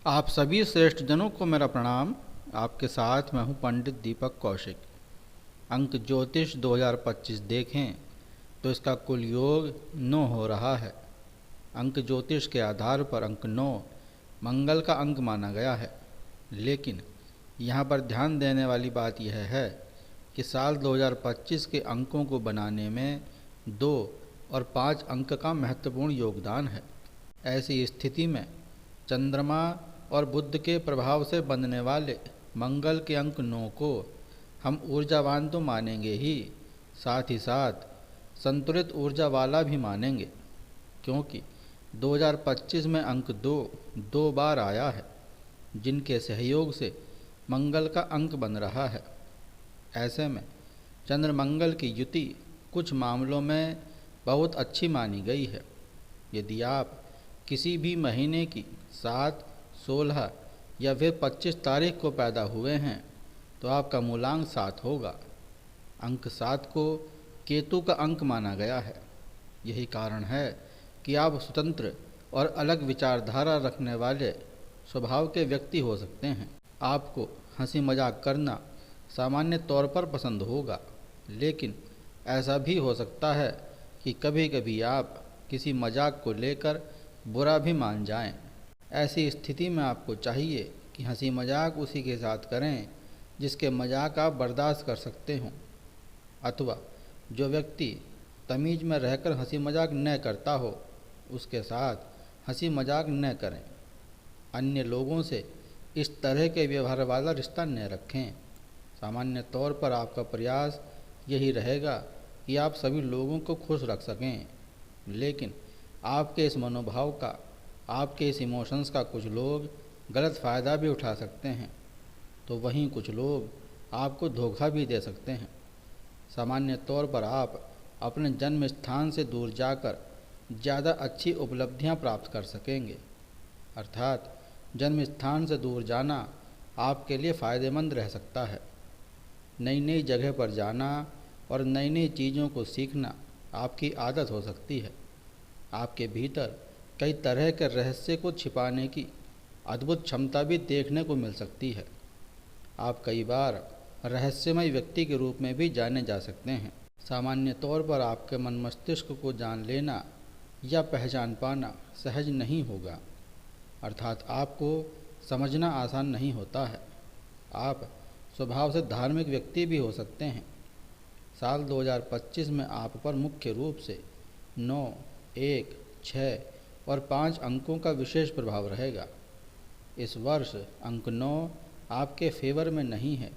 आप सभी श्रेष्ठ जनों को मेरा प्रणाम। आपके साथ मैं हूं पंडित दीपक कौशिक। अंक ज्योतिष 2025 देखें तो इसका कुल योग 9 हो रहा है। अंक ज्योतिष के आधार पर अंक 9 मंगल का अंक माना गया है, लेकिन यहाँ पर ध्यान देने वाली बात यह है कि साल 2025 के अंकों को बनाने में 2 और 5 अंक का महत्वपूर्ण योगदान है। ऐसी स्थिति में चंद्रमा और बुध के प्रभाव से बनने वाले मंगल के अंक 9 को हम ऊर्जावान तो मानेंगे ही, साथ ही साथ संतुलित ऊर्जा वाला भी मानेंगे, क्योंकि 2025 में अंक 2 दो बार आया है, जिनके सहयोग से मंगल का अंक बन रहा है। ऐसे में चंद्र मंगल की युति कुछ मामलों में बहुत अच्छी मानी गई है। यदि आप किसी भी महीने की 7, 16 या फिर 25 तारीख को पैदा हुए हैं तो आपका मूलांक 7 होगा। अंक 7 को केतु का अंक माना गया है। यही कारण है कि आप स्वतंत्र और अलग विचारधारा रखने वाले स्वभाव के व्यक्ति हो सकते हैं। आपको हंसी मजाक करना सामान्य तौर पर पसंद होगा, लेकिन ऐसा भी हो सकता है कि कभी कभी आप किसी मजाक को लेकर बुरा भी मान जाएं। ऐसी स्थिति में आपको चाहिए कि हंसी मजाक उसी के साथ करें जिसके मजाक आप बर्दाश्त कर सकते हों, अथवा जो व्यक्ति तमीज़ में रहकर हंसी मजाक न करता हो उसके साथ हंसी मजाक न करें। अन्य लोगों से इस तरह के व्यवहार वाला रिश्ता न रखें। सामान्य तौर पर आपका प्रयास यही रहेगा कि आप सभी लोगों को खुश रख सकें, लेकिन आपके इस मनोभाव का, आपके इस इमोशंस का कुछ लोग गलत फ़ायदा भी उठा सकते हैं, तो वहीं कुछ लोग आपको धोखा भी दे सकते हैं। सामान्य तौर पर आप अपने जन्म स्थान से दूर जाकर ज़्यादा अच्छी उपलब्धियां प्राप्त कर सकेंगे। अर्थात जन्म स्थान से दूर जाना आपके लिए फ़ायदेमंद रह सकता है। नई नई जगह पर जाना और नई नई चीज़ों को सीखना आपकी आदत हो सकती है। आपके भीतर कई तरह के रहस्य को छिपाने की अद्भुत क्षमता भी देखने को मिल सकती है। आप कई बार रहस्यमय व्यक्ति के रूप में भी जाने जा सकते हैं। सामान्य तौर पर आपके मन मस्तिष्क को जान लेना या पहचान पाना सहज नहीं होगा, अर्थात आपको समझना आसान नहीं होता है। आप स्वभाव से धार्मिक व्यक्ति भी हो सकते हैं। साल 2025 में आप पर मुख्य रूप से 9, 1, 6 और 5 अंकों का विशेष प्रभाव रहेगा। इस वर्ष अंक 9 आपके फेवर में नहीं है,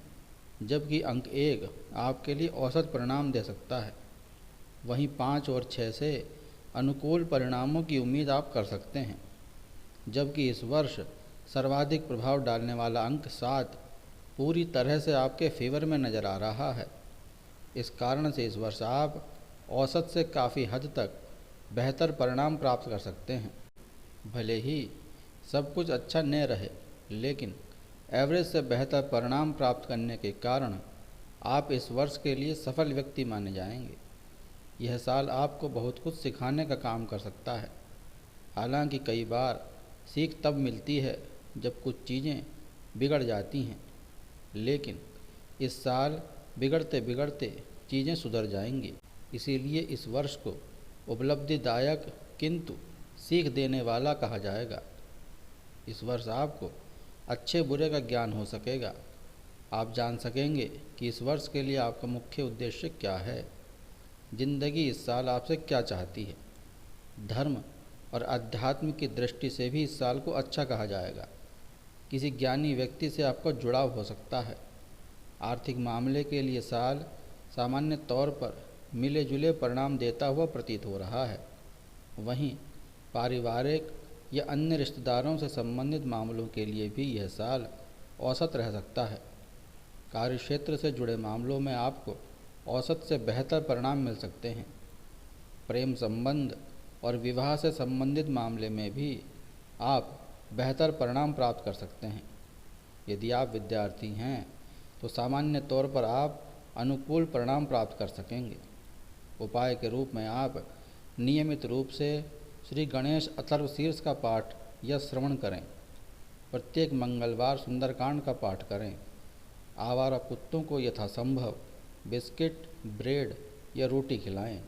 जबकि अंक 1 आपके लिए औसत परिणाम दे सकता है। वहीं 5 और 6 से अनुकूल परिणामों की उम्मीद आप कर सकते हैं, जबकि इस वर्ष सर्वाधिक प्रभाव डालने वाला अंक 7 पूरी तरह से आपके फेवर में नज़र आ रहा है। इस कारण से इस वर्ष आप औसत से काफ़ी हद तक बेहतर परिणाम प्राप्त कर सकते हैं। भले ही सब कुछ अच्छा न रहे, लेकिन एवरेज से बेहतर परिणाम प्राप्त करने के कारण आप इस वर्ष के लिए सफल व्यक्ति माने जाएंगे। यह साल आपको बहुत कुछ सिखाने का काम कर सकता है। हालांकि कई बार सीख तब मिलती है जब कुछ चीज़ें बिगड़ जाती हैं, लेकिन इस साल बिगड़ते बिगड़ते चीज़ें सुधर जाएंगी। इसीलिए इस वर्ष को उपलब्धिदायक किंतु सीख देने वाला कहा जाएगा। इस वर्ष आपको अच्छे बुरे का ज्ञान हो सकेगा। आप जान सकेंगे कि इस वर्ष के लिए आपका मुख्य उद्देश्य क्या है। जिंदगी इस साल आपसे क्या चाहती है। धर्म और अध्यात्म की दृष्टि से भी इस साल को अच्छा कहा जाएगा। किसी ज्ञानी व्यक्ति से आपका जुड़ाव हो सकता है। आर्थिक मामले के लिए साल सामान्य तौर पर मिले जुले परिणाम देता हुआ प्रतीत हो रहा है। वहीं पारिवारिक या अन्य रिश्तेदारों से संबंधित मामलों के लिए भी यह साल औसत रह सकता है। कार्यक्षेत्र से जुड़े मामलों में आपको औसत से बेहतर परिणाम मिल सकते हैं। प्रेम संबंध और विवाह से संबंधित मामले में भी आप बेहतर परिणाम प्राप्त कर सकते हैं। यदि आप विद्यार्थी हैं तो सामान्य तौर पर आप अनुकूल परिणाम प्राप्त कर सकेंगे। उपाय के रूप में आप नियमित रूप से श्री गणेश अथर्वशीर्ष का पाठ या श्रवण करें। प्रत्येक मंगलवार सुंदरकांड का पाठ करें। आवारा कुत्तों को यथासंभव बिस्किट, ब्रेड या रोटी खिलाएं।